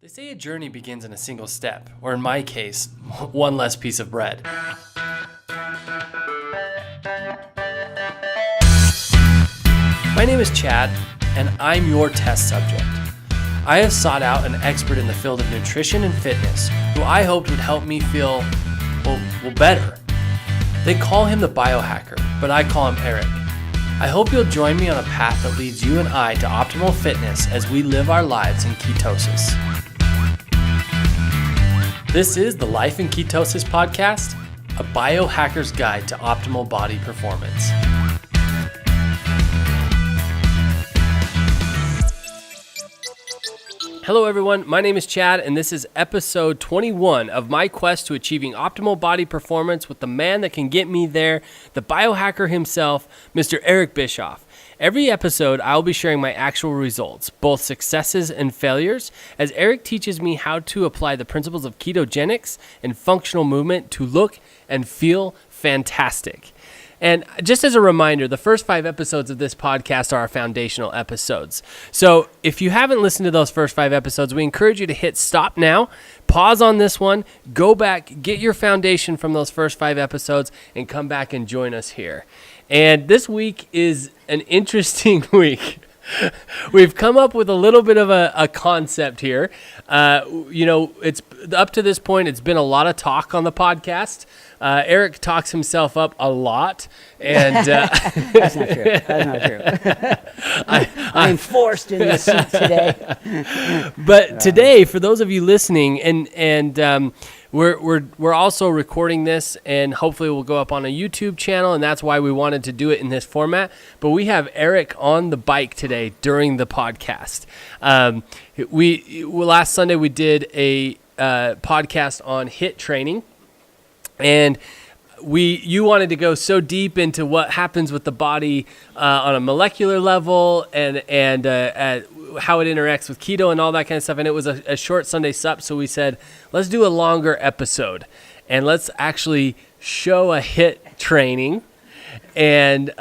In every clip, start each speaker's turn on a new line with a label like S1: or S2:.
S1: They say a journey begins in a single step, or in my case, one less piece of bread. My name is Chad, and I'm your test subject. I have sought out an expert in the field of nutrition and fitness, who I hoped would help me feel, better. They call him the biohacker, but I call him Eric. I hope you'll join me on a path that leads you and I to optimal fitness as we live our lives in ketosis. This is the Life in Ketosis podcast, a biohacker's guide to optimal body performance. Hello everyone, my name is Chad, and this is episode 21 of my quest to achieving optimal body performance with the man that can get me there, the biohacker himself, Mr. Eric Bischoff. Every episode, I'll be sharing my actual results, both successes and failures, as Eric teaches me how to apply the principles of ketogenics and functional movement to look and feel fantastic. And just as a reminder, the first 5 episodes of this podcast are our foundational episodes. So if you haven't listened to those first 5 episodes, we encourage you to hit stop now, pause on this one, go back, get your foundation from those first 5 episodes, and come back and join us here. And this week is an interesting week. We've come up with a little bit of a concept here. It's up to this point, it's been a lot of talk on the podcast. Eric talks himself up a lot, and
S2: that's not true. That's not true. I'm forced in this seat today.
S1: But today, for those of you listening, and we're also recording this, and hopefully we'll go up on a YouTube channel, and that's why we wanted to do it in this format. But we have Eric on the bike today during the podcast. Last Sunday we did a podcast on HIIT training. And you wanted to go so deep into what happens with the body on a molecular level and how it interacts with keto and all that kind of stuff. And it was a short Sunday sup, so we said, let's do a longer episode and let's actually show a HIIT training and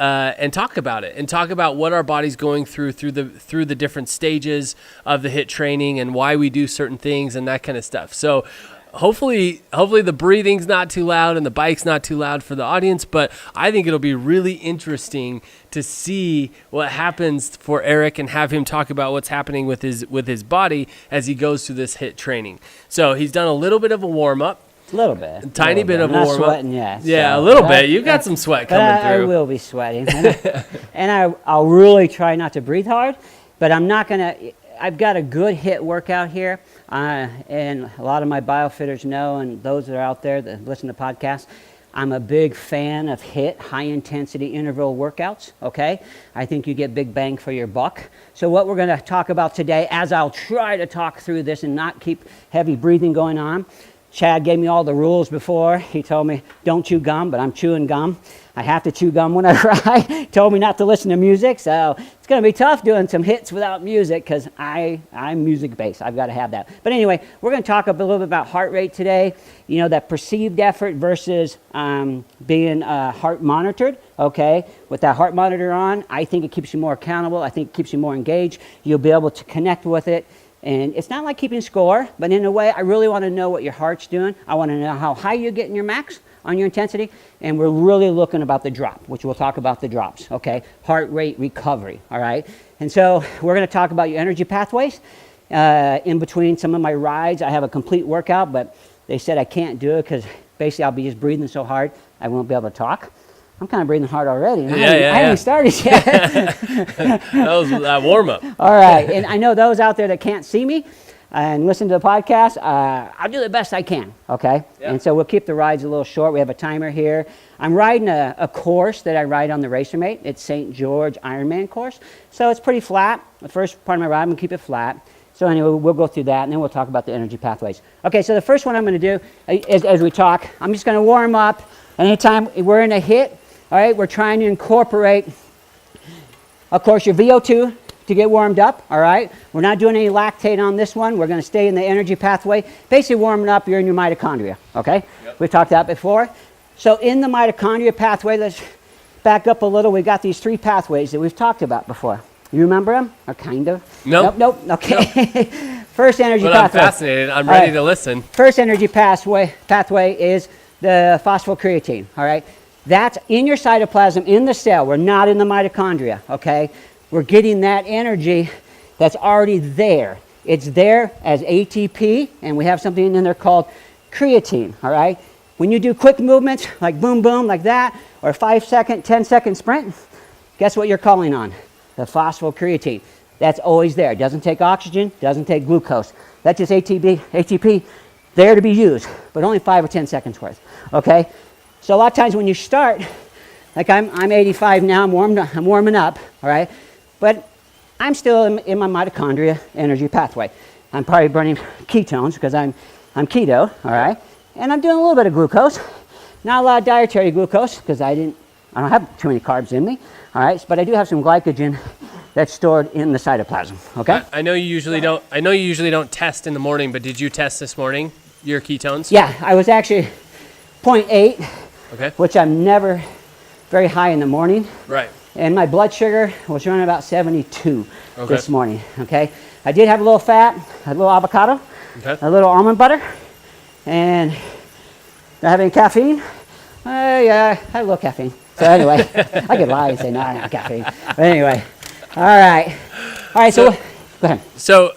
S1: talk about it and talk about what our body's going through the different stages of the HIIT training and why we do certain things and that kind of stuff. So Hopefully the breathing's not too loud and the bike's not too loud for the audience, but I think it'll be really interesting to see what happens for Eric and have him talk about what's happening with his body as he goes through this HIIT training. So he's done a little bit of a warm-up.
S2: A little bit.
S1: A tiny bit of a warm-up.
S2: Not sweating yet.
S1: Yeah, a little bit. You've got some sweat coming through.
S2: I will be sweating. And I'll really try not to breathe hard, but I'm not going to... I've got a good HIIT workout here, and a lot of my biofitters know, and those that are out there that listen to podcasts, I'm a big fan of HIIT, high-intensity interval workouts, okay? I think you get big bang for your buck. So what we're going to talk about today, as I'll try to talk through this and not keep heavy breathing going on, Chad gave me all the rules before. He told me, don't chew gum, but I'm chewing gum. I have to chew gum when I ride. He told me not to listen to music, so it's going to be tough doing some hits without music because I'm music-based. I've got to have that. But anyway, we're going to talk a little bit about heart rate today, that perceived effort versus being heart monitored, okay? With that heart monitor on, I think it keeps you more accountable. I think it keeps you more engaged. You'll be able to connect with it. And it's not like keeping score, but in a way, I really want to know what your heart's doing. I want to know how high you're getting your max on your intensity. And we're really looking about the drop, which we'll talk about the drops, okay? Heart rate recovery, all right? And so we're going to talk about your energy pathways. In between some of my rides, I have a complete workout, but they said I can't do it because basically I'll be just breathing so hard, I won't be able to talk. I'm kind of breathing hard already. I haven't started yet.
S1: That was that warm-up.
S2: All right. And I know those out there that can't see me and listen to the podcast, I'll do the best I can, okay? Yep. And so we'll keep the rides a little short. We have a timer here. I'm riding a course that I ride on the RacerMate. It's St. George Ironman course. So it's pretty flat. The first part of my ride, I'm going to keep it flat. So anyway, we'll go through that, and then we'll talk about the energy pathways. Okay, so the first one I'm going to do, as we talk, I'm just going to warm up. Anytime we're in a HIIT, all right, we're trying to incorporate, of course, your VO2 to get warmed up, all right? We're not doing any lactate on this one. We're going to stay in the energy pathway. Basically warming up, you're in your mitochondria, okay? Yep. We've talked about that before. So in the mitochondria pathway, let's back up a little. We've got these 3 pathways that we've talked about before. You remember them? Or kind of?
S1: Nope.
S2: Okay. Nope. First energy
S1: But
S2: pathway.
S1: I'm fascinated. I'm ready to listen.
S2: First energy pathway is the phosphocreatine, all right? That's in your cytoplasm, in the cell. We're not in the mitochondria, okay? We're getting that energy that's already there. It's there as ATP, and we have something in there called creatine, all right? When you do quick movements, like boom, boom, like that, or 5-second, 10-second sprint, guess what you're calling on? The phosphocreatine. That's always there. Doesn't take oxygen, doesn't take glucose. That's just ATP there to be used, but only 5 or 10 seconds worth, okay? So a lot of times when you start, like I'm 85 now, I'm warming up, all right? But I'm still in my mitochondria energy pathway. I'm probably burning ketones because I'm keto, all right? And I'm doing a little bit of glucose, not a lot of dietary glucose because I don't have too many carbs in me, all right? But I do have some glycogen that's stored in the cytoplasm, okay?
S1: I know you usually don't. I know you usually don't test in the morning, but did you test this morning your ketones?
S2: Yeah, I was actually 0.8,
S1: Okay.
S2: which I'm never very high in the morning.
S1: Right.
S2: And my blood sugar was running about 72
S1: Okay.
S2: this morning, okay? I did have a little fat, a little avocado,
S1: Okay.
S2: a little almond butter, and not having caffeine. Yeah, I had a little caffeine. So anyway, I could lie and say, no, not caffeine. But anyway, all right. All right, so go ahead.
S1: So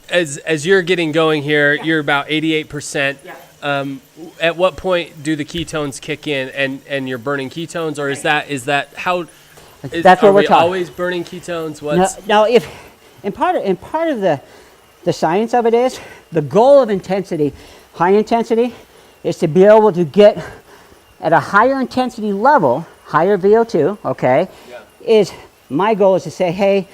S1: as you're getting going here, you're about 88%. At what point do the ketones kick in and you're burning ketones, or is that how?
S2: That's what we're talking.
S1: Always burning ketones?
S2: No, if and part of the science of it is the goal of intensity, high intensity, is to be able to get at a higher intensity level, higher VO2. Okay, is my goal is to say, hey,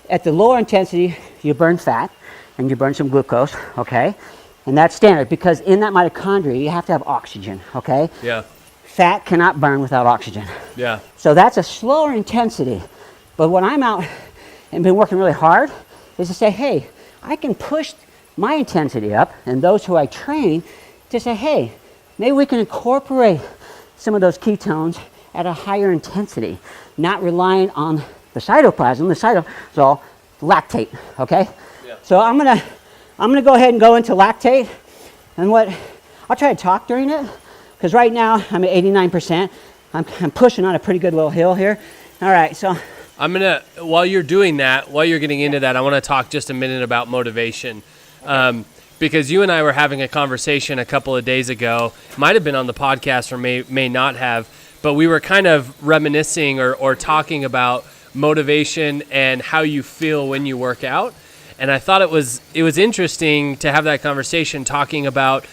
S2: at the lower intensity, you burn fat and you burn some glucose. Okay, and that's standard because in that mitochondria you have to have oxygen. Okay.
S1: Yeah.
S2: Fat cannot burn without oxygen.
S1: Yeah.
S2: So that's a slower intensity. But when I'm out and been working really hard is to say, hey, I can push my intensity up, and those who I train to say, hey, maybe we can incorporate some of those ketones at a higher intensity, not relying on the cytoplasm, the cytosol, lactate, okay?
S1: Yeah.
S2: So I'm gonna go ahead and go into lactate, and I'll try to talk during it, because right now I'm at 89%. I'm pushing on a pretty good little hill here. All right, so
S1: while you're doing that, while you're getting into that, I want to talk just a minute about motivation. Because you and I were having a conversation a couple of days ago, might have been on the podcast or may not have, but we were kind of reminiscing or talking about motivation and how you feel when you work out. And I thought it was interesting to have that conversation talking about,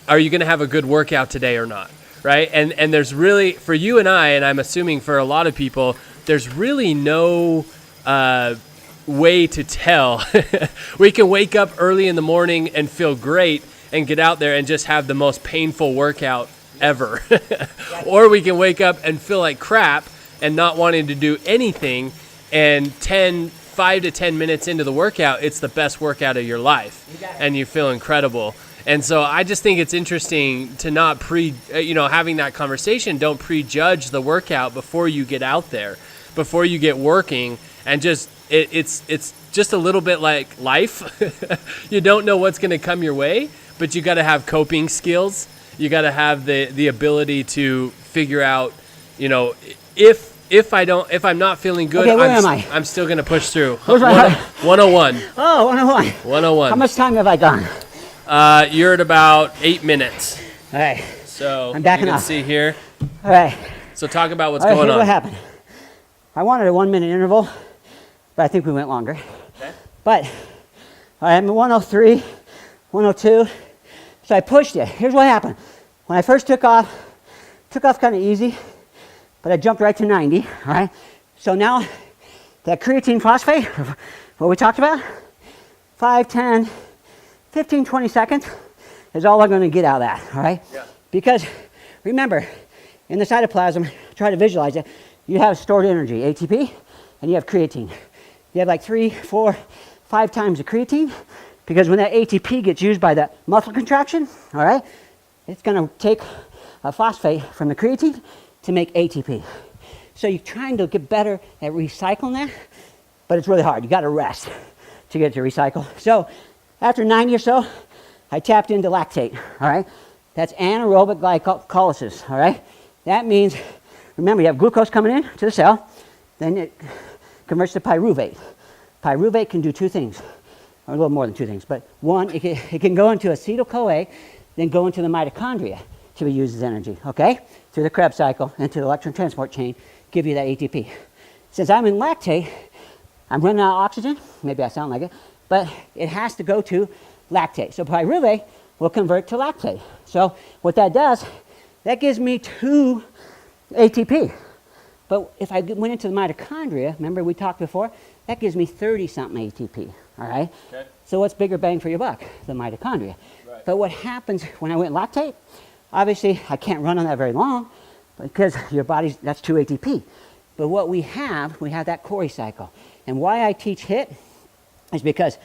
S1: are you going to have a good workout today or not, right? And there's really, for you and I, and I'm assuming for a lot of people, there's really no way to tell. We can wake up early in the morning and feel great and get out there and just have the most painful workout ever. Or we can wake up and feel like crap and not wanting to do anything, and 5 to 10 minutes into the workout, it's the best workout of your life and you feel incredible. And so I just think it's interesting to not having that conversation, don't prejudge the workout before you get out there, before you get working, and just it's just a little bit like life. You don't know what's going to come your way, but you got to have coping skills. You got to have the ability to figure out, if I'm not feeling good,
S2: okay, where am I?
S1: I'm still going to push through.
S2: Where's my
S1: 101.
S2: Oh, 101.
S1: 101.
S2: How much time have I gone?
S1: You're at about 8 minutes.
S2: All right.
S1: So
S2: I'm backing
S1: you can
S2: off.
S1: see here.
S2: All right.
S1: So talk about what's
S2: All right,
S1: going
S2: here's
S1: on.
S2: what happened. I wanted a 1 minute interval, but I think we went longer.
S1: Okay.
S2: But I'm at 103, 102. So I pushed it. Here's what happened. When I first took off kind of easy, but I jumped right to 90, all right? So now that creatine phosphate, what we talked about, 5, 10, 15, 20 seconds is all I'm going to get out of that, all right?
S1: Yeah.
S2: Because remember, in the cytoplasm, try to visualize it, you have stored energy, ATP, and you have creatine. You have like 3, 4, 5 times the creatine, because when that ATP gets used by the muscle contraction, all right, it's going to take a phosphate from the creatine to make ATP. So you're trying to get better at recycling that, but it's really hard. You got to rest to get it to recycle. So after 90 or so, I tapped into lactate, all right? That's anaerobic glycolysis, all right? That means, remember, you have glucose coming in to the cell, then it converts to pyruvate. Pyruvate can do two things, or a little more than two things, but one, it can go into acetyl-CoA, then go into the mitochondria to be used as energy, okay? Through the Krebs cycle into the electron transport chain, give you that ATP. Since I'm in lactate, I'm running out of oxygen, maybe I sound like it, but it has to go to lactate. So pyruvate will convert to lactate. So what that does, that gives me 2 ATP. But if I went into the mitochondria, remember we talked before, that gives me 30-something ATP, all right? Okay. So what's bigger bang for your buck? The mitochondria. Right. But what happens when I went lactate, obviously I can't run on that very long because your body's, that's 2 ATP. But what we have that Cori cycle. And why I teach HIIT is because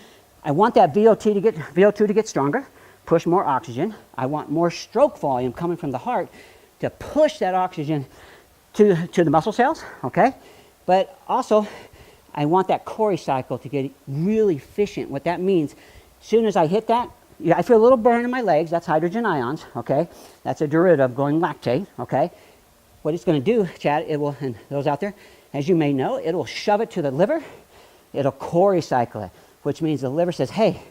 S2: I want that VO2 to get stronger, push more oxygen. I want more stroke volume coming from the heart to push that oxygen to the muscle cells, okay? But also, I want that Cori cycle to get really efficient. What that means, as soon as I hit that, I feel a little burn in my legs. That's hydrogen ions, okay? That's a derivative going lactate, okay? What it's going to do, Chad, it will, and those out there, as you may know, it will shove it to the liver. It'll Cori cycle it, which means the liver says, hey,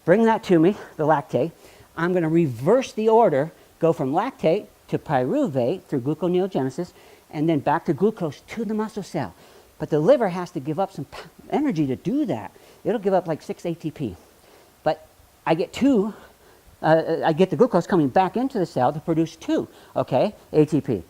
S2: bring that to me, the lactate. I'm going to reverse the order, go from lactate to pyruvate through gluconeogenesis, and then back to glucose to the muscle cell. But the liver has to give up some energy to do that. It'll give up like 6 ATP. But I get I get the glucose coming back into the cell to produce 2, okay, ATP.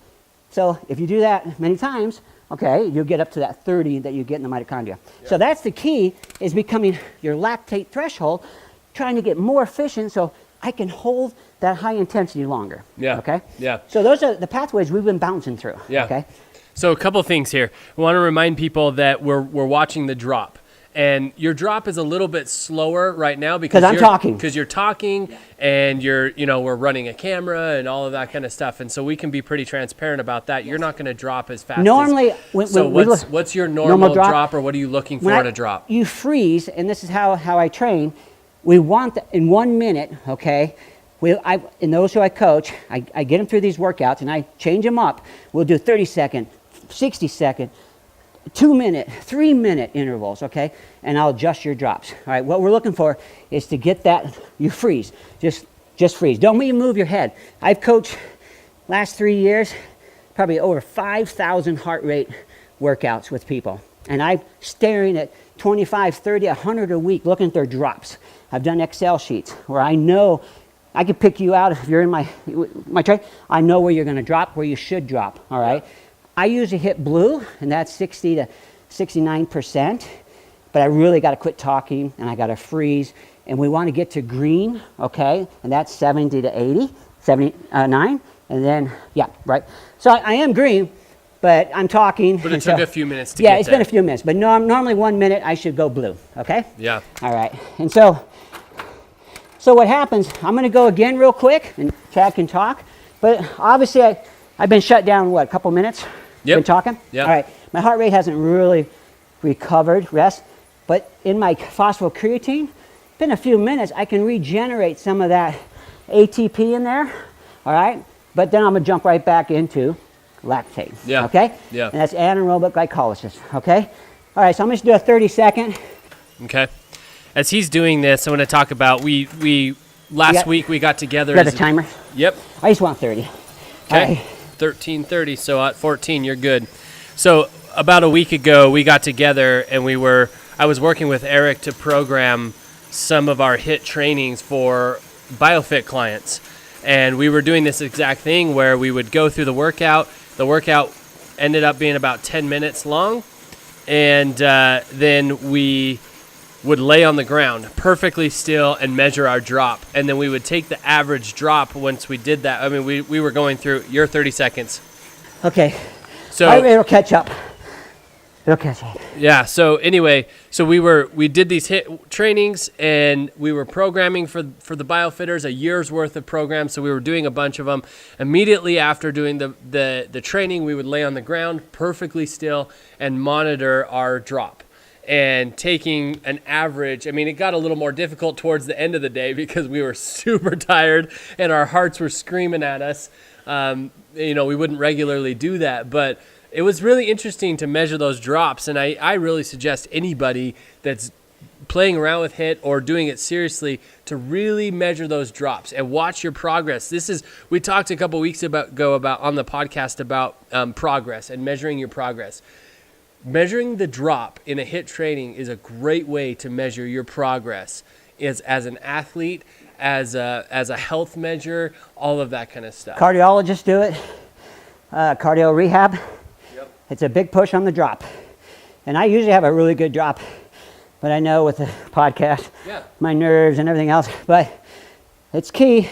S2: So if you do that many times, okay, you'll get up to that 30 that you get in the mitochondria. Yeah. So that's the key, is becoming your lactate threshold, trying to get more efficient so I can hold that high intensity longer. Yeah. Okay?
S1: Yeah.
S2: So those are the pathways we've been bouncing through. Yeah. Okay?
S1: So a couple things here. We want to remind people that we're watching the drop. And your drop is a little bit slower right now because
S2: I'm talking.
S1: Because you're talking and we're running a camera and all of that kind of stuff. And so we can be pretty transparent about that. You're not going to drop as fast.
S2: Normally,
S1: what's your normal drop, or what are you looking for to drop?
S2: You freeze, and this is how I train. We want in 1 minute, okay? In those who I coach, I get them through these workouts and I change them up. We'll do 30-second, 60-second, 2-minute, 3-minute intervals, okay? And I'll adjust your drops. All right, what we're looking for is to get that, you freeze. Just freeze. Don't even move your head. I've coached last 3 years, probably over 5,000 heart rate workouts with people. And I'm staring at 25, 30, 100 a week looking at their drops. I've done Excel sheets where I know I can pick you out if you're in my tray. I know where you're going to drop, where you should drop, all right? I usually hit blue, and that's 60 to 69%, but I really got to quit talking, and I got to freeze, and we want to get to green, okay, and that's 70 to 80, 79, and then, yeah, right. So I am green, but I'm talking.
S1: But it took a few minutes to get there.
S2: Yeah, it's been a few minutes, but normally 1 minute I should go blue, okay?
S1: Yeah.
S2: All right, and so what happens, I'm going to go again real quick, and Chad can talk, but obviously I've been shut down, a couple minutes?
S1: Yep.
S2: Been talking?
S1: Yeah.
S2: All right. My heart rate hasn't really recovered, rest, but in my phosphocreatine, been a few minutes, I can regenerate some of that ATP in there, all right? But then I'm going to jump right back into lactate, okay?
S1: Yeah.
S2: And that's anaerobic glycolysis, okay? All right, so I'm just going to do a 30-second.
S1: Okay. As he's doing this, I want to talk about, last week we got together.
S2: You got a timer?
S1: Yep.
S2: I just want 30.
S1: Okay. 13:30, so at 14 you're good. So about a week ago we got together and I was working with Eric to program some of our HIIT trainings for BioFit clients, and we were doing this exact thing where we would go through the workout. The workout ended up being about 10 minutes long, and then we would lay on the ground perfectly still and measure our drop. And then we would take the average drop once we did that. I mean, we were going through your 30 seconds.
S2: Okay.
S1: So
S2: it'll catch up. It'll catch up.
S1: Yeah. So anyway, we did these HIIT trainings and we were programming for the BioFitters, a year's worth of programs. So we were doing a bunch of them. Immediately after doing the training, we would lay on the ground perfectly still and monitor our drop. and taking an average. I mean, it got a little more difficult towards the end of the day because we were super tired and our hearts were screaming at us. We wouldn't regularly do that, but it was really interesting to measure those drops. And I really suggest anybody that's playing around with HIIT or doing it seriously to really measure those drops and watch your progress. We talked a couple weeks ago about on the podcast about progress and measuring your progress. Measuring the drop in a HIIT training is a great way to measure your progress as an athlete, as a health measure, all of that kind of stuff.
S2: Cardiologists do it, cardio rehab.
S1: Yep.
S2: It's a big push on the drop. And I usually have a really good drop, but I know with the podcast, my nerves and everything else, but it's key.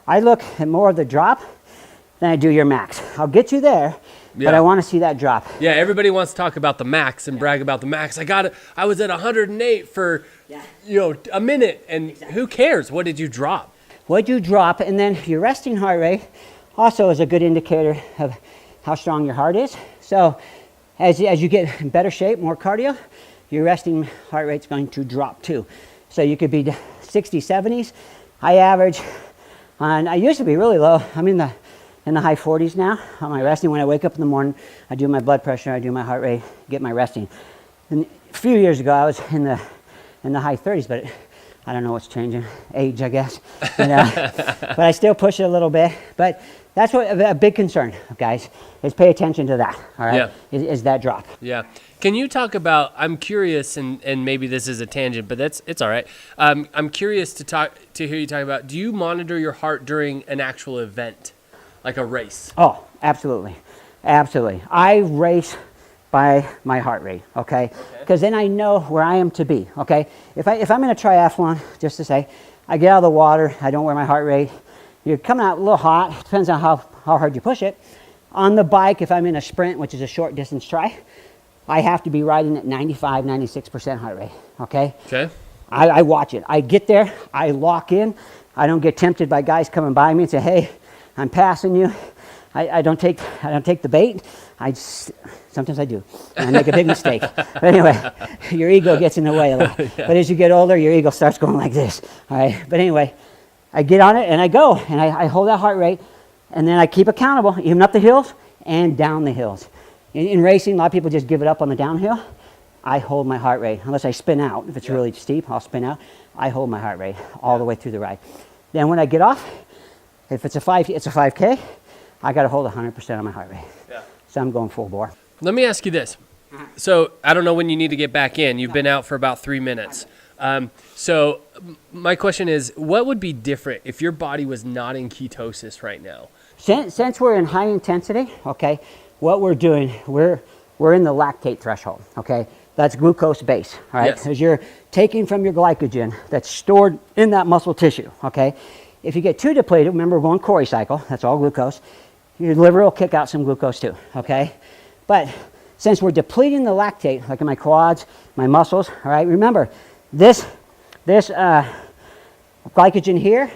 S2: I look at more of the drop than I do your max. I'll get you there, but I want to see that drop.
S1: Yeah, everybody wants to talk about the max and brag about the max. I was at 108 for a minute, and who cares? What did you drop?
S2: What you drop, and then your resting heart rate also is a good indicator of how strong your heart is. So as you get in better shape, more cardio, your resting heart rate's going to drop too. So you could be 60s, 70s. I average, and I used to be really low. I'm in the high 40s now on my resting. When I wake up in the morning, I do my blood pressure, I do my heart rate, get my resting. And a few years ago, I was in the high 30s, but I don't know what's changing. Age, I guess. But I still push it a little bit. But that's what a big concern, guys, is pay attention to that, all right?
S1: Yeah.
S2: Is that drop.
S1: Yeah. Can you talk about, I'm curious, and maybe this is a tangent, but it's all right. I'm curious to hear you talk about, do you monitor your heart during an actual event, like a race?
S2: Oh, absolutely. Absolutely. I race by my heart rate, okay? Because then I know where I am to be, okay? If I'm in a triathlon, just to say, I get out of the water, I don't wear my heart rate, you're coming out a little hot, depends on how hard you push it. On the bike, if I'm in a sprint, which is a short distance tri, I have to be riding at 95, 96% heart rate, okay?
S1: Okay.
S2: I watch it. I get there, I lock in, I don't get tempted by guys coming by me and say, hey, I'm passing you. I don't take the bait. Sometimes I do. And I make a big mistake. But anyway, your ego gets in the way a lot. Yeah. But as you get older, your ego starts going like this. All right. But anyway, I get on it and I go and I hold that heart rate, and then I keep accountable, even up the hills and down the hills. In racing, a lot of people just give it up on the downhill. I hold my heart rate unless I spin out. If it's really steep, I'll spin out. I hold my heart rate all the way through the ride. Then when I get off, if it's a 5K, I got to hold 100% of my heart rate. Yeah. So I'm going full bore.
S1: Let me ask you this. So I don't know when you need to get back in. You've been out for about 3 minutes. So my question is, what would be different if your body was not in ketosis right now?
S2: Since we're in high intensity, okay, what we're doing, we're in the lactate threshold, okay? That's glucose base, all right? Because you're taking from your glycogen that's stored in that muscle tissue, okay? If you get too depleted, remember we're going Cori cycle, that's all glucose, your liver will kick out some glucose too, okay? But since we're depleting the lactate, like in my quads, my muscles, all right, remember, this glycogen here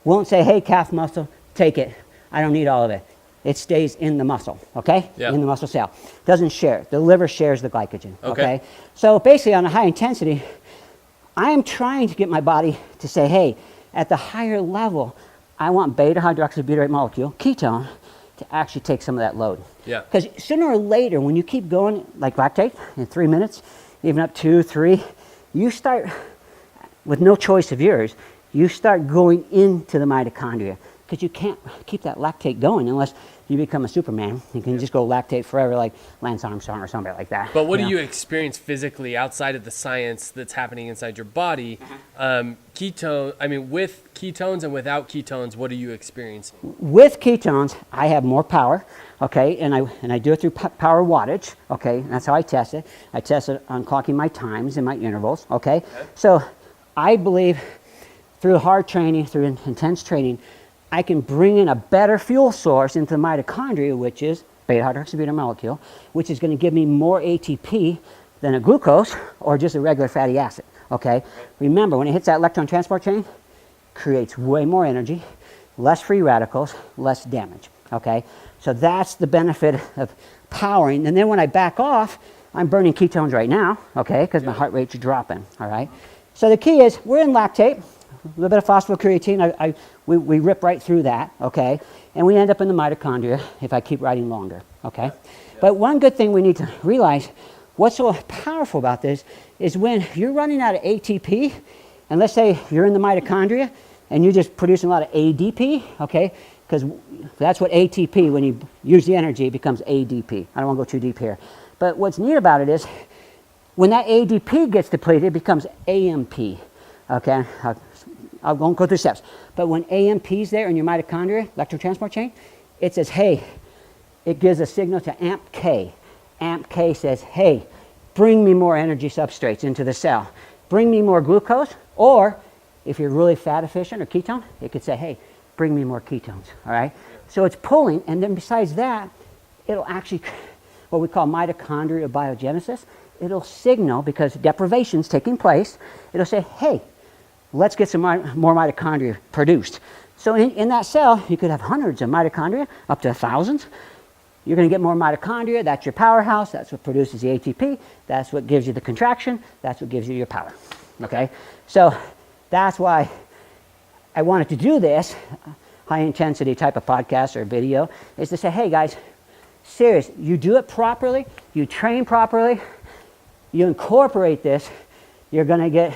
S2: won't say, hey, calf muscle, take it. I don't need all of it. It stays in the muscle, okay? Yeah. In the muscle cell. Doesn't share. The liver shares the glycogen, okay? So basically on a high intensity, I am trying to get my body to say, hey, at the higher level, I want beta hydroxybutyrate molecule, ketone, to actually take some of that load. Yeah. Because sooner or later, when you keep going, like lactate, in 3 minutes, even up 2, 3, you start, with no choice of yours, you start going into the mitochondria. Because you can't keep that lactate going unless you become a Superman. You can just go lactate forever like Lance Armstrong or somebody like that.
S1: But what do you experience physically outside of the science that's happening inside your body? With ketones and without ketones, what are you experiencing?
S2: With ketones, I have more power, okay, and I do it through power wattage, okay, and that's how I test it. I test it on clocking my times and my intervals, okay? So I believe through hard training, through intense training, I can bring in a better fuel source into the mitochondria, which is beta hydroxybutyrate molecule, which is going to give me more ATP than a glucose or just a regular fatty acid, okay? Remember, when it hits that electron transport chain, creates way more energy, less free radicals, less damage, okay? So that's the benefit of powering. And then when I back off, I'm burning ketones right now, okay, because my heart rate's dropping, all right? So the key is we're in lactate, a little bit of phosphocreatine, we rip right through that, okay? And we end up in the mitochondria if I keep riding longer, okay? But one good thing we need to realize, what's so powerful about this is when you're running out of ATP, and let's say you're in the mitochondria and you're just producing a lot of ADP, okay? Because that's what ATP, when you use the energy, it becomes ADP. I don't want to go too deep here. But what's neat about it is when that ADP gets depleted, it becomes AMP, okay? I won't go through steps. But when AMP's there in your mitochondria, electron chain, it says, hey, it gives a signal to AMP K. AMP K says, hey, bring me more energy substrates into the cell. Bring me more glucose, or if you're really fat efficient or ketone, it could say, hey, bring me more ketones, all right? So it's pulling, and then besides that, it'll actually, what we call mitochondrial biogenesis, it'll signal, because deprivation's taking place, it'll say, hey, let's get some more mitochondria produced. So in that cell, you could have hundreds of mitochondria, up to thousands. You're going to get more mitochondria. That's your powerhouse. That's what produces the ATP. That's what gives you the contraction. That's what gives you your power. Okay? So that's why I wanted to do this high intensity type of podcast or video, is to say, hey guys, serious, you do it properly, you train properly, you incorporate this, you're going to get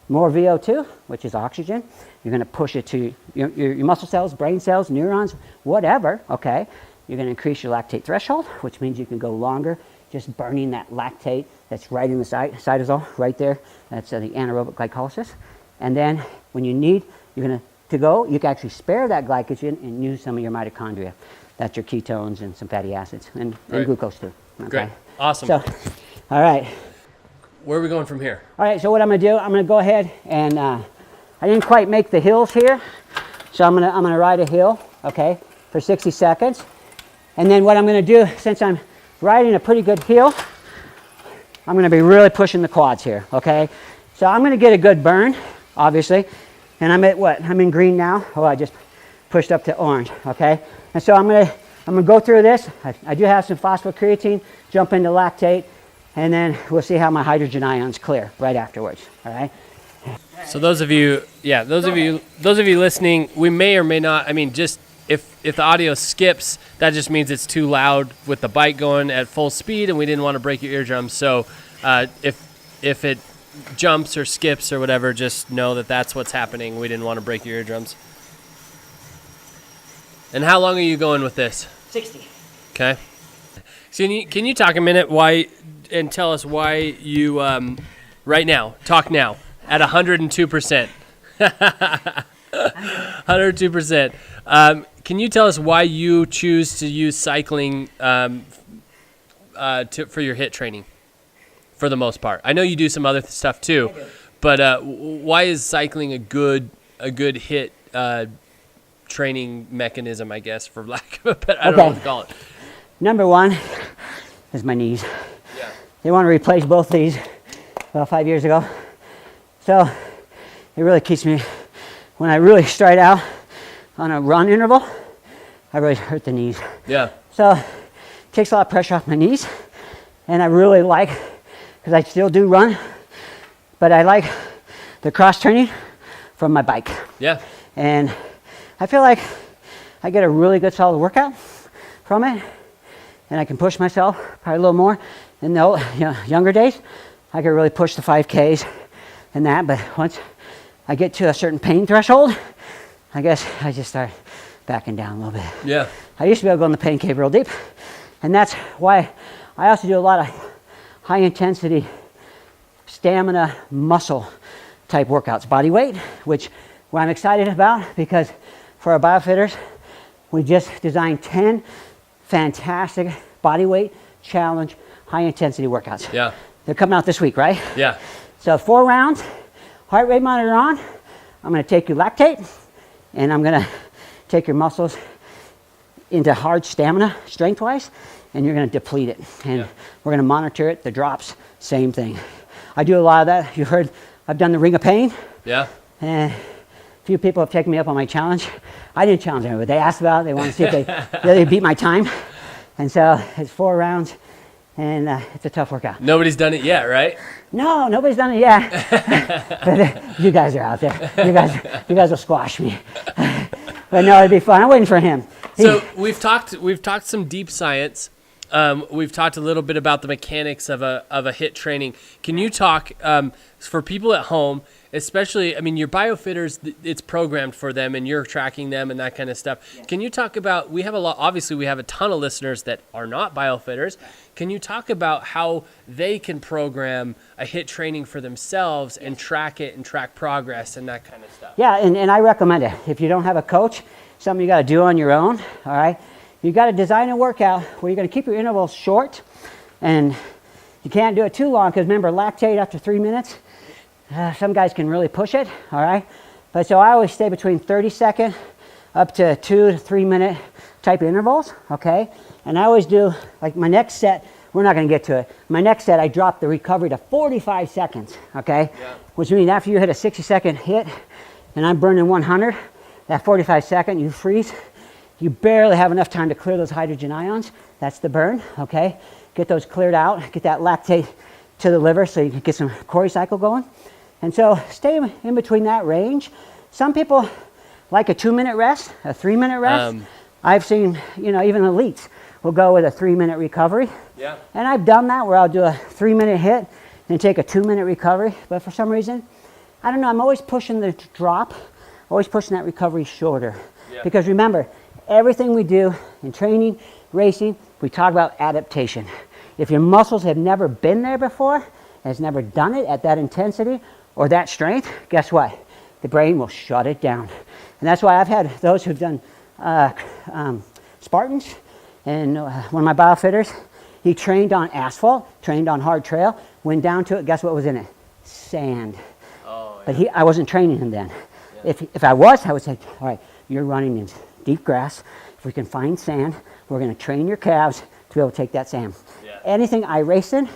S2: more VO2, which is oxygen. You're going to push it to your muscle cells, brain cells, neurons, whatever, okay? You're going to increase your lactate threshold, which means you can go longer just burning that lactate that's right in the cytosol, right there. That's the anaerobic glycolysis. And then when you need, you're going to go, you can actually spare that glycogen and use some of your mitochondria. That's your ketones and some fatty acids and glucose too. Okay?
S1: Great. Awesome.
S2: So, all right.
S1: Where are we going from here?
S2: All right, so what I'm going to do, I'm going to go ahead and I didn't quite make the hills here. So I'm going to ride a hill, okay, for 60 seconds. And then what I'm going to do, since I'm riding a pretty good hill, I'm going to be really pushing the quads here, okay? So I'm going to get a good burn, obviously. And I'm at what? I'm in green now. Oh, I just pushed up to orange, okay? And so I'm going to go through this. I do have some phosphocreatine, jump into lactate, and then we'll see how my hydrogen ions clear right afterwards, all right?
S1: So those of you listening, we may or may not, I mean, just if the audio skips, that just means it's too loud with the bike going at full speed and we didn't want to break your eardrums. So if it jumps or skips or whatever, just know that that's what's happening. We didn't want to break your eardrums. And how long are you going with this?
S2: 60.
S1: Okay. So can you talk a minute and tell us why you, right now, talk now, at 102%. 102%. Can you tell us why you choose to use cycling for your HIIT training, for the most part? I know you do some other stuff too, but why is cycling a good HIIT training mechanism, I guess, for lack of a better, I don't know what to call it.
S2: Number one is my knees.
S1: Yeah.
S2: They want to replace both these about 5 years ago. So it really keeps me, when I really stride out on a run interval, I really hurt the knees.
S1: Yeah.
S2: So it takes a lot of pressure off my knees. And I really like, because I still do run, but I like the cross training from my bike.
S1: Yeah.
S2: And I feel like I get a really good solid workout from it. And I can push myself probably a little more. In the younger days, I could really push the 5Ks and that, but once I get to a certain pain threshold, I guess I just start backing down a little bit.
S1: Yeah.
S2: I used to be able to go in the pain cave real deep, and that's why I also do a lot of high intensity stamina muscle type workouts, body weight, which what I'm excited about, because for our biofitters, we just designed 10 fantastic body weight challenge high intensity workouts.
S1: Yeah.
S2: They're coming out this week, right?
S1: Yeah.
S2: So 4 rounds, heart rate monitor on. I'm going to take your lactate, and I'm going to take your muscles into hard stamina, strength-wise, and you're going to deplete it. And we're going to monitor it. The drops, same thing. I do a lot of that. You heard I've done the Ring of Pain.
S1: Yeah.
S2: And a few people have taken me up on my challenge. I didn't challenge them, but they asked about it. They want to see if they beat my time. And so it's 4 rounds. and it's a tough workout.
S1: Nobody's done it yet, right?
S2: No, nobody's done it yet. But you guys are out there. You guys will squash me. But no, it'd be fun. I'm waiting for him.
S1: So we've talked some deep science. We've talked a little bit about the mechanics of a HIIT training. Can you talk for people at home, especially, I mean, your biofitters, it's programmed for them and you're tracking them and that kind of stuff. Yes. Can you talk about, obviously we have a ton of listeners that are not biofitters. Can you talk about how they can program a HIIT training for themselves and track it and track progress and that kind of stuff?
S2: Yeah, and I recommend it. If you don't have a coach, something you got to do on your own, all right? You got to design a workout where you're going to keep your intervals short, and you can't do it too long because remember, lactate after 3 minutes. Some guys can really push it, all right? But so I always stay between 30-second up to 2 to 3 minute type intervals, okay? And I always do, like my next set, we're not going to get to it. My next set, I drop the recovery to 45 seconds, okay? Yeah. Which means after you hit a 60-second hit, and I'm burning 100, that 45-second, you freeze. You barely have enough time to clear those hydrogen ions. That's the burn, okay? Get those cleared out, get that lactate to the liver so you can get some Cori cycle going. And so stay in between that range. Some people like a 2-minute rest, a 3-minute rest. I've seen, even elites will go with a 3-minute recovery. Yeah. And I've done that where I'll do a 3-minute hit and take a 2-minute recovery. But for some reason, I don't know, I'm always pushing the drop, always pushing that recovery shorter. Yeah. Because remember, everything we do in training, racing, we talk about adaptation. If your muscles have never been there before, has never done it at that intensity or that strength, guess what? The brain will shut it down. And that's why I've had those who've done Spartans, and one of my biofitters, he trained on asphalt, trained on hard trail, went down to it, guess what was in it? Sand. Oh, yeah. But I wasn't training him then. Yeah. If I was, I would say, all right, you're running in deep grass. If we can find sand, we're going to train your calves to be able to take that sand. Yeah. Anything I race in,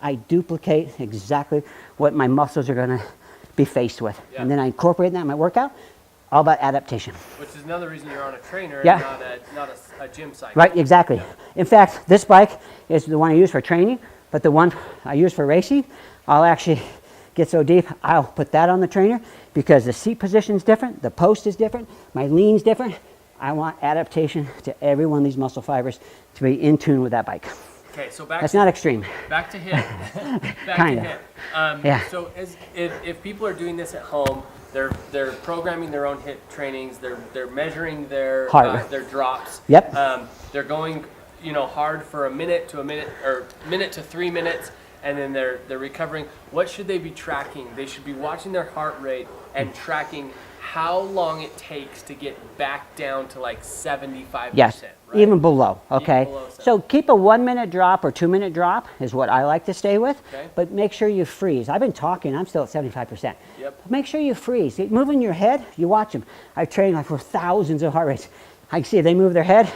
S2: I duplicate exactly what my muscles are going to be faced with. Yeah. And then I incorporate that in my workout, all about adaptation.
S1: Which is another reason you're on a trainer and not a gym cycle.
S2: Right, exactly. Yeah. In fact, this bike is the one I use for training, but the one I use for racing, I'll actually get so deep, I'll put that on the trainer because the seat position is different, the post is different, my lean's different. I want adaptation to every one of these muscle fibers to be in tune with that bike.
S1: Okay, so
S2: that's not extreme.
S1: Back to HIIT. Kind of. Yeah. So if people are doing this at home, they're programming their own HIIT trainings. They're measuring their drops.
S2: Yep.
S1: They're going hard for a minute to 3 minutes, and then they're recovering. What should they be tracking? They should be watching their heart rate and tracking how long it takes to get back down to like 75%.
S2: Yes,
S1: right?
S2: even below, okay?
S1: Even below
S2: so keep a 1-minute drop or 2-minute drop is what I like to stay with, okay. But make sure you freeze. I've been talking, I'm still at 75%. Yep. Make sure you freeze. Moving your head, you watch them. I've trained like for thousands of heart rates. I can see if they move their head,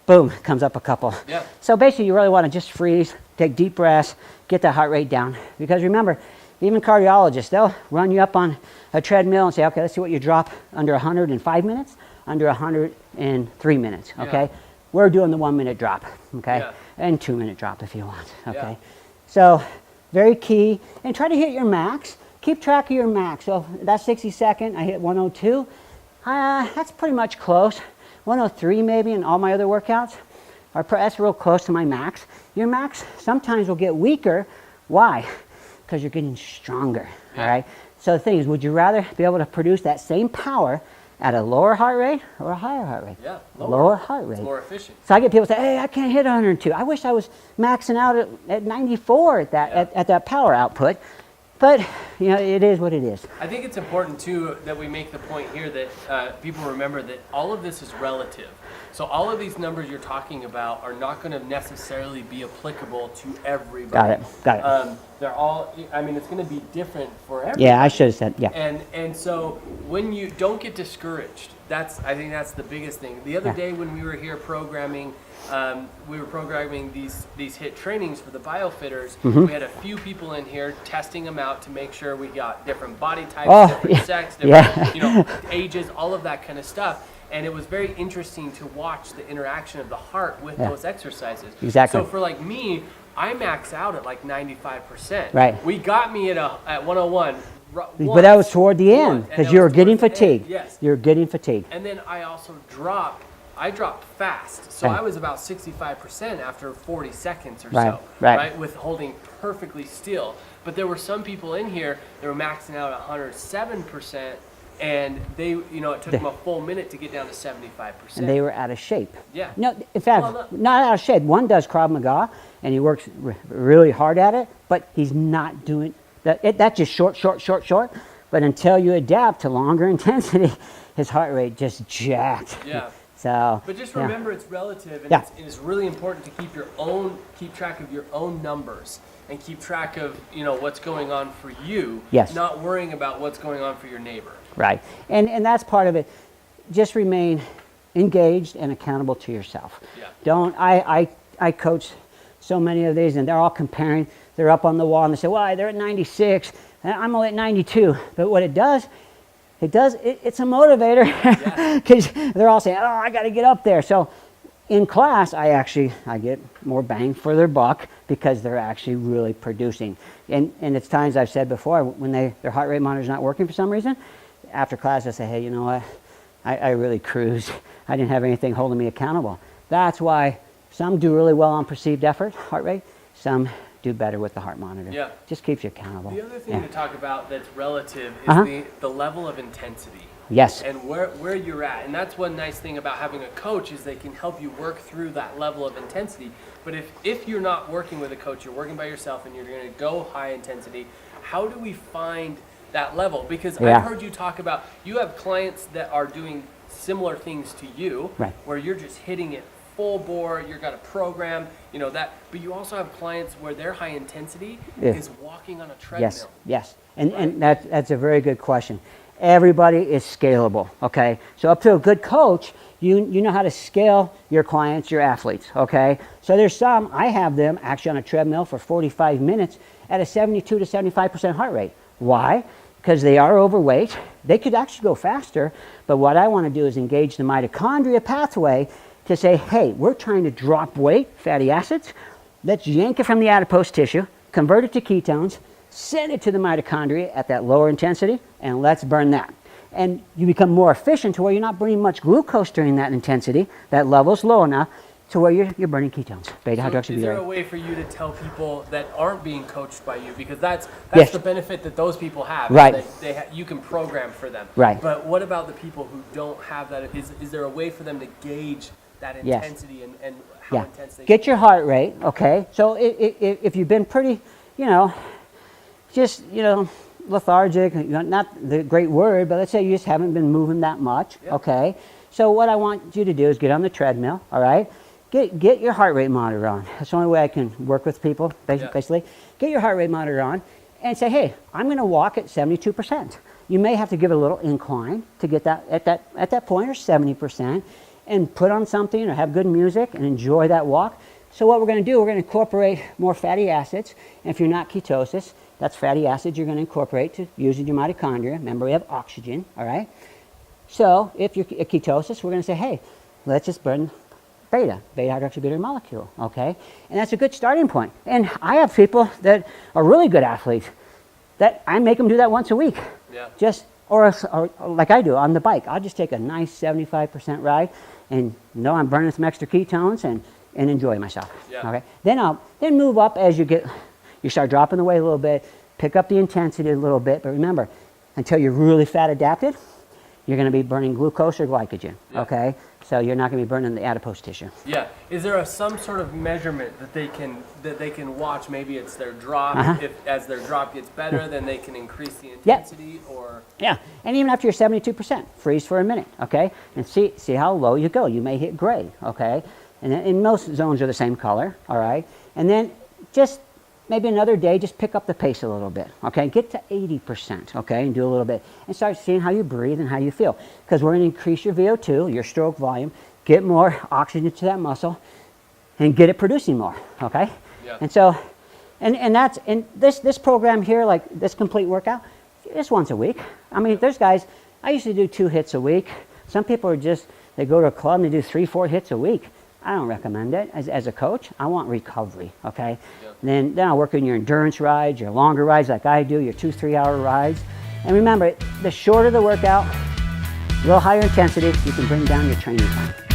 S2: boom, comes up a couple. Yep. So basically you really want to just freeze, take deep breaths, get that heart rate down. Because remember, even cardiologists, they'll run you up on a treadmill and say, okay, let's see what you drop under 100 in 5 minutes, under 100 in 3 minutes, okay? Yeah. We're doing the 1-minute drop, okay? Yeah. And 2-minute drop if you want, okay? Yeah. So very key, and try to hit your max. Keep track of your max. So that's 60-second, I hit 102. That's pretty much close. 103 maybe in all my other workouts. That's real close to my max. Your max sometimes will get weaker. Why? Because you're getting stronger, all right? So the thing is, would you rather be able to produce that same power at a lower heart rate or a higher heart rate?
S1: Yeah,
S2: lower heart rate.
S1: It's more efficient.
S2: So I get people say, hey, I can't hit 102. I wish I was maxing out at 94 at that power output. But, it is what it is.
S1: I think it's important, too, that we make the point here that people remember that all of this is relative. So all of these numbers you're talking about are not going to necessarily be applicable to everybody.
S2: Got it.
S1: They're all, it's going to be different for everybody.
S2: Yeah, I should have said, yeah.
S1: And so when you don't get discouraged, I think that's the biggest thing. The other day when we were here programming, these HIIT trainings for the biofitters. Mm-hmm. We had a few people in here testing them out to make sure we got different body types, different sex, different ages, all of that kind of stuff. And it was very interesting to watch the interaction of the heart with those exercises.
S2: Exactly.
S1: So for like me, I max out at like 95%.
S2: Right.
S1: We got me at 101.
S2: But that was toward the end because you were getting fatigued.
S1: Yes.
S2: You were getting fatigued.
S1: And then I also dropped fast. So
S2: Right.
S1: I was about 65% after 40 seconds or
S2: Right,
S1: so.
S2: right.
S1: With holding perfectly still. But there were some people in here that were maxing out at 107%. And they, it took them a full minute to get down to 75%.
S2: And they were out of shape.
S1: Yeah.
S2: No, in fact,
S1: Well,
S2: not out of shape. One does Krav Maga, and he works really hard at it, but he's not doing that. That's just short. But until you adapt to longer intensity, his heart rate just jacked.
S1: Yeah.
S2: So.
S1: But just remember, it's relative, and
S2: Yeah.
S1: it's really important to keep track of your own numbers and keep track of what's going on for you.
S2: Yes.
S1: Not worrying about what's going on for your neighbor.
S2: Right. And that's part of it. Just remain engaged and accountable to yourself.
S1: Yeah.
S2: Don't, I coach so many of these and they're all comparing. They're up on the wall and they say, well, they're at 96 and I'm only at 92. But what it's a motivator because they're all saying, oh, I got to get up there. So in class, I get more bang for their buck because they're actually really producing. And it's times I've said before, when their heart rate monitor's not working for some reason, after class I say, hey, you know what, I really cruised. I didn't have anything holding me accountable. That's why some do really well on perceived effort, heart rate. Some do better with the heart monitor.
S1: Yeah.
S2: Just keeps you accountable.
S1: The other thing to talk about that's relative is the level of intensity.
S2: Yes.
S1: And where you're at. And that's one nice thing about having a coach is they can help you work through that level of intensity. But if you're not working with a coach, you're working by yourself and you're going to go high intensity, how do we find that level? Because I've heard you talk about, you have clients that are doing similar things to you,
S2: Right.
S1: where you're just hitting it full bore, you've got a program, but you also have clients where their high intensity is walking on a treadmill.
S2: Yes. And that's a very good question. Everybody is scalable, okay? So up to a good coach, you know how to scale your clients, your athletes, okay? So there's some, I have them actually on a treadmill for 45 minutes at a 72 to 75% heart rate. Why? Because they are overweight. They could actually go faster, but what I want to do is engage the mitochondria pathway to say, hey, we're trying to drop weight, fatty acids. Let's yank it from the adipose tissue, convert it to ketones, send it to the mitochondria at that lower intensity, and let's burn that. And you become more efficient to where you're not burning much glucose during that intensity. That level's low enough to where you're burning ketones, beta-hydroxybutyrate.
S1: So is there a way for you to tell people that aren't being coached by you, because that's
S2: Yes.
S1: the benefit that those people have,
S2: Right.
S1: is that you can program for them.
S2: Right.
S1: But what about the people who don't have that? Is there a way for them to gauge that
S2: Yes.
S1: intensity and how intense they
S2: Get your heart rate, okay? So if you've been pretty, lethargic, not the great word, but let's say you just haven't been moving that much, okay? So what I want you to do is get on the treadmill, all right? Get your heart rate monitor on. That's the only way I can work with people, basically. Get your heart rate monitor on and say, hey, I'm going to walk at 72%. You may have to give it a little incline to get that at that point, or 70%, and put on something or have good music and enjoy that walk. So what we're going to do, we're going to incorporate more fatty acids. And if you're not ketosis, that's fatty acids you're going to incorporate to use in your mitochondria. Remember, we have oxygen, all right? So if you're a ketosis, we're going to say, hey, let's just burn beta-hydroxybutyrate molecule, okay? And that's a good starting point. And I have people that are really good athletes that I make them do that once a week.
S1: Yeah.
S2: Or like I do on the bike. I'll just take a nice 75% ride and know I'm burning some extra ketones and enjoy myself.
S1: Yeah.
S2: Okay. Then move up as you start dropping the weight a little bit, pick up the intensity a little bit, but remember, until you're really fat adapted, you're going to be burning glucose or glycogen, okay? So you're not going to be burning the adipose tissue.
S1: Yeah. Is there some sort of measurement that they can watch? Maybe it's their drop. If as their drop gets better, then they can increase the intensity, or
S2: And even after you're 72%, freeze for a minute, okay? And see how low you go. You may hit gray, okay? And in most zones are the same color, all right? And then just maybe another day, just pick up the pace a little bit, okay? Get to 80%, okay? And do a little bit. And start seeing how you breathe and how you feel. Because we're going to increase your VO2, your stroke volume, get more oxygen to that muscle, and get it producing more, okay?
S1: Yeah.
S2: And so, and this program here, like this complete workout, just once a week. I mean, there's guys, I used to do 2 hits a week. Some people they go to a club and they do 3-4 hits a week. I don't recommend it. As a coach, I want recovery, okay? Then I'll work on your endurance rides, your longer rides like I do, your 2-3 hour rides. And remember, the shorter the workout, a little higher intensity, you can bring down your training time.